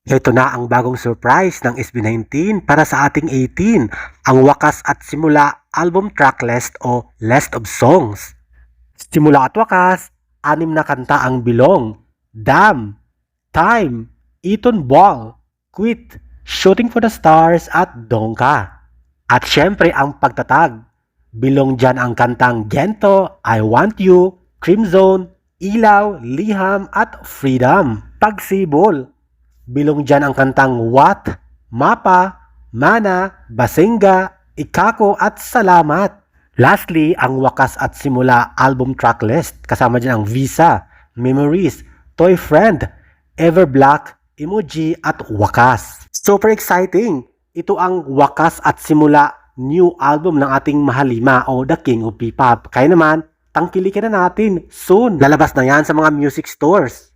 Ito na ang bagong surprise ng SB19 para sa ating 18, ang Wakas at Simula album track list o list of songs. Simula at wakas, 6 na kanta ang bilong: Damn, Time, Eton Ball, Quit, Shooting for the Stars at Dongka. At syempre ang pagtatag. Bilong dyan ang kantang Gento, I Want You, Cream Zone, Ilaw, Liham at Freedom. Pagsibol. Bilong dyan ang kantang What, Mapa, Mana, Basenga, Ikako at Salamat. Lastly, ang Wakas at Simula album track list. Kasama dyan ang Visa, Memories, Toy Friend, Ever Black, Emoji at Wakas. Super exciting! Ito ang Wakas at Simula new album ng ating Mahalima o The King of P-Pop. Kaya naman, tangkilikin na natin. Soon, lalabas na yan sa mga music stores.